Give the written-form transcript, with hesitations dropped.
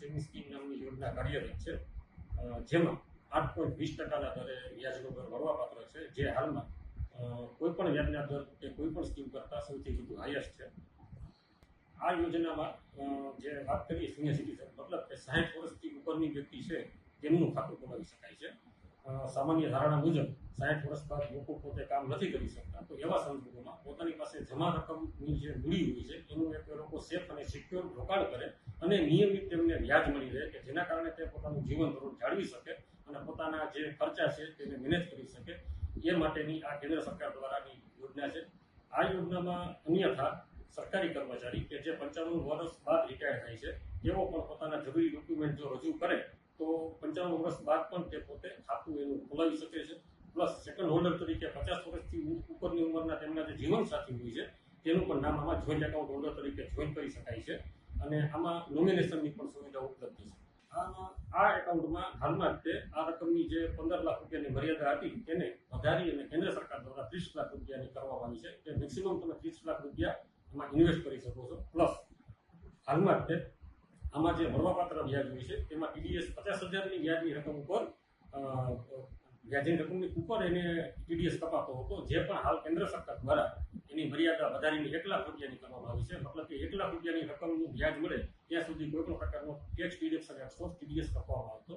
Saving scheme નામની યોજના કાર્યરત છે, જેમાં 8.20%ના દરે વ્યાજનો દર મળવાપાત્ર છે, જે હાલમાં કોઈપણ વ્યાજના દર કે કોઈપણ સ્કીમ કરતાં સૌથી વધુ હાઈએસ્ટ છે. આ યોજનામાં જે વાત કરીએ સિનિયર સિટીઝન, મતલબ કે 60 વર્ષથી ઉપરની વ્યક્તિ છે તેમનું ખાતું ખોલાવી શકાય છે. સામાન્ય ધારણા મુજબ 60 વર્ષ બાદ લોકો પોતે કામ નથી કરી શકતા, તો એવા સંજોગોમાં પોતાની પાસે જમા રકમની જે મૂડી હોય છે એનું એક લોકો સેફ અને સિક્યોર રોકાણ કરે અને નિયમિત તેમને વ્યાજ મળી રહે કે જેના કારણે તે પોતાનું જીવન ધોરણ જાળવી શકે અને પોતાના જે ખર્ચા છે તેને મેનેજ કરી શકે, એ માટેની આ કેન્દ્ર સરકાર દ્વારાની યોજના છે. આ યોજનામાં અન્યથા સરકારી કર્મચારી કે જે 55 વર્ષ બાદ રિટાયર થાય છે તેઓ પણ પોતાના જરૂરી ડોક્યુમેન્ટ જો રજૂ કરે તો 55 વર્ષ બાદ પણ તે પોતે ખાતું એનું ખોલાવી શકે છે. પ્લસ સેકન્ડ હોલ્ડર તરીકે 50 વર્ષથી ઉપરની ઉંમરના તેમના જે જીવનસાથી હોય છે તેનું પણ નામ આમાં જોઈન્ટ એકાઉન્ટ હોલ્ડર તરીકે જોઈન કરી શકાય છે અને આમાં નોમિનેશનની પણ સુવિધા ઉપલબ્ધ છે. આ એકાઉન્ટમાં હાલમાં જ તે આ રકમની જે 15 લાખ રૂપિયાની મર્યાદા હતી તેને વધારી અને કેન્દ્ર સરકાર દ્વારા 30 લાખ રૂપિયાની કરવામાં આવી છે કે મેક્સિમમ તમે 30 લાખ રૂપિયા આમાં ઇન્વેસ્ટ કરી શકો છો. પ્લસ હાલમાં જ તે આમાં જે મળવાપાત્ર વ્યાજ હોય છે તેમાં ટીડીએસ 50,000ની વ્યાજની રકમ ઉપર વ્યાજની રકમની ઉપર એને ટીડીએસ કપાતો હતો, જે પણ હાલ કેન્દ્ર સરકાર દ્વારા એની મર્યાદા વધારીને 1 લાખ રૂપિયાની કરવામાં આવી છે. મતલબ કે 1 લાખ રૂપિયાની રકમનું વ્યાજ મળે ત્યાં સુધી કોઈ પણ પ્રકારનો ટેક્સ ડિડક્શન અથવા ટીડીએસ કપાવવામાં આવતો